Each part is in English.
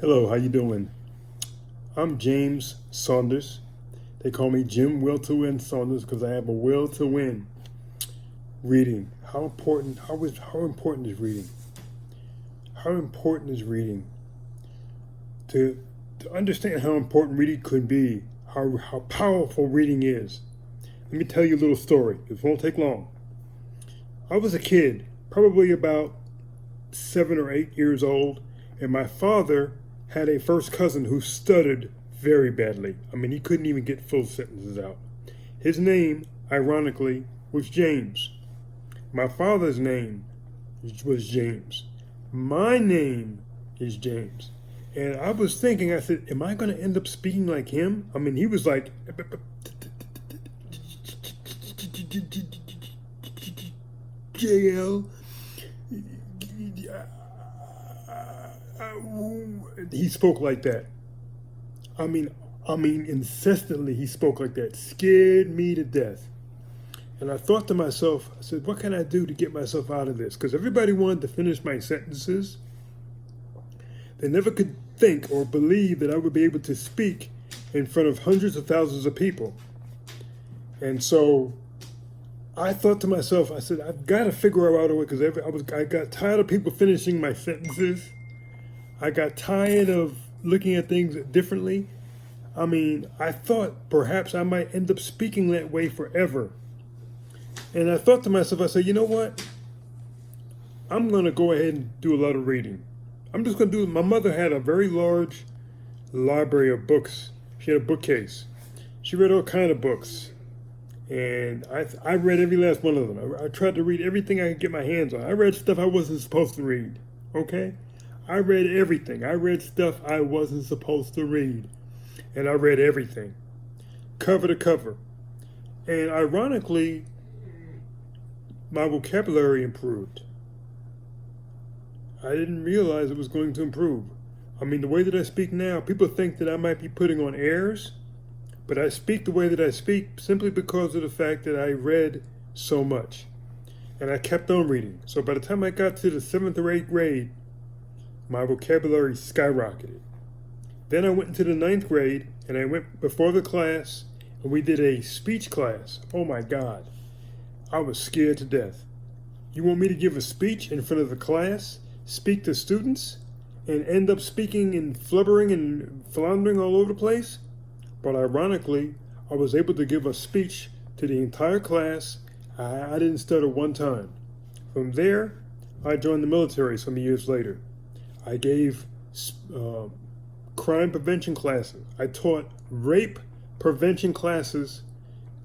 Hello, how you doing? I'm James Saunders. They call me Jim Will to Win Saunders because I have a will to win. Reading. How important is reading? How important is reading? To understand how important reading could be, how powerful reading is. Let me tell you a little story. It won't take long. I was a kid, probably about 7 or 8 years old, and my father had a first cousin who stuttered very badly. I mean, he couldn't even get full sentences out. His name, ironically, was James. My father's name was James. My name is James. And I was thinking, I said, am I going to end up speaking like him? I mean, he was like, JL. He spoke like that. I mean, incessantly he spoke like that. Scared me to death. And I thought to myself, I said, what can I do to get myself out of this? Because everybody wanted to finish my sentences. They never could think or believe that I would be able to speak in front of hundreds of thousands of people. And so I thought to myself, I said, I've got to figure out a way, because I got tired of people finishing my sentences. I got tired of looking at things differently. I mean, I thought perhaps I might end up speaking that way forever. And I thought to myself, I said, you know what? I'm going to go ahead and do a lot of reading. I'm just going to do it. My mother had a very large library of books. She had a bookcase. She read all kinds of books. And I read every last one of them. I tried to read everything I could get my hands on. I read stuff I wasn't supposed to read. Okay? I read everything. I read stuff I wasn't supposed to read. And I read everything. Cover to cover. And ironically, my vocabulary improved. I didn't realize it was going to improve. I mean, the way that I speak now, people think that I might be putting on airs, but I speak the way that I speak simply because of the fact that I read so much. And I kept on reading. So by the time I got to the 7th or 8th grade, my vocabulary skyrocketed. Then I went into the 9th grade, and I went before the class, and we did a speech class. Oh my God. I was scared to death. You want me to give a speech in front of the class, speak to students, and end up speaking and flubbering and floundering all over the place? But ironically, I was able to give a speech to the entire class. I didn't stutter one time. From there, I joined the military some years later. I gave crime prevention classes. I taught rape prevention classes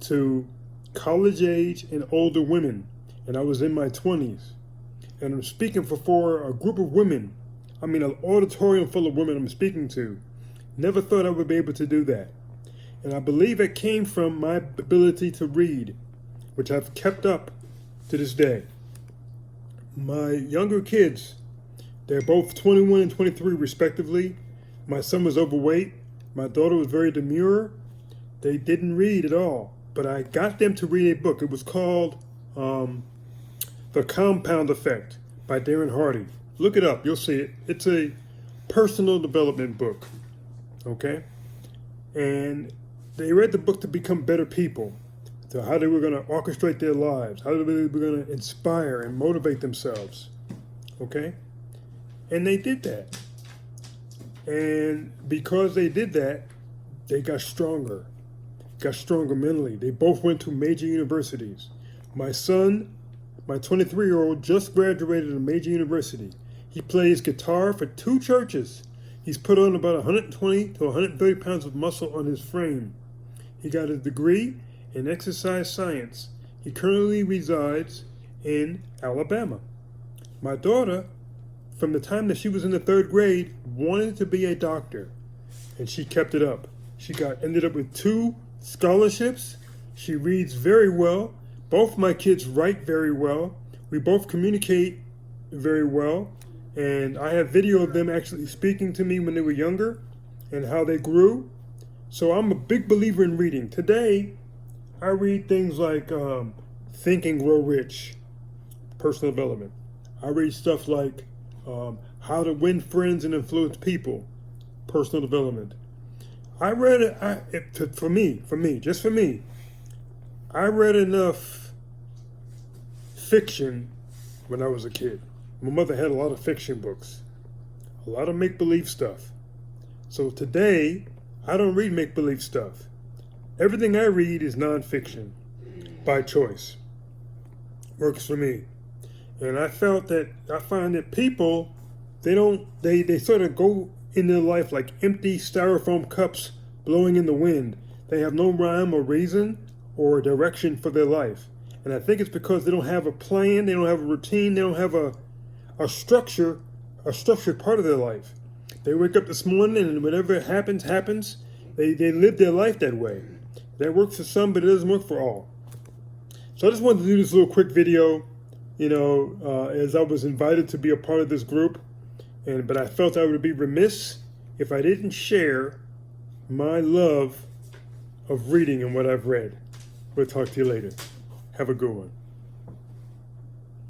to college age and older women, and I was in my 20s. And I'm speaking for a group of women. I mean, an auditorium full of women I'm speaking to. Never thought I would be able to do that. And I believe it came from my ability to read, which I've kept up to this day. My younger kids, they're both 21 and 23 respectively. My son was overweight. My daughter was very demure. They didn't read at all. But I got them to read a book. It was called The Compound Effect by Darren Hardy. Look it up. You'll see it. It's a personal development book. Okay? And they read the book to become better people, to how they were going to orchestrate their lives, how they were going to inspire and motivate themselves. Okay? And they did that. And because they did that, they got stronger mentally. They both went to major universities. My son, my 23-year-old, just graduated a major university. He plays guitar for 2 churches. He's put on about 120 to 130 pounds of muscle on his frame. He got a degree in exercise science. He currently resides in Alabama. My daughter, from the time that she was in the 3rd grade, wanted to be a doctor, and she kept it up. She ended up with 2 scholarships. She reads very well. Both my kids write very well. We both communicate very well. And I have video of them actually speaking to me when they were younger and how they grew. So I'm a big believer in reading. Today, I read things like Think and Grow Rich, personal development. I read stuff like How to Win Friends and Influence People, personal development. I read it, for me, just for me. I read enough fiction when I was a kid. My mother had a lot of fiction books, a lot of make-believe stuff. So today, I don't read make-believe stuff. Everything I read is nonfiction, by choice. Works for me. And I find that people, they sort of go in their life like empty styrofoam cups blowing in the wind. They have no rhyme or reason or direction for their life. And I think it's because they don't have a plan, they don't have a routine, they don't have a structure, a structured part of their life. They wake up this morning and whatever happens. They live their life that way. That works for some, but it doesn't work for all. So I just wanted to do this little quick video, as I was invited to be a part of this group. But I felt I would be remiss if I didn't share my love of reading and what I've read. We'll talk to you later. Have a good one.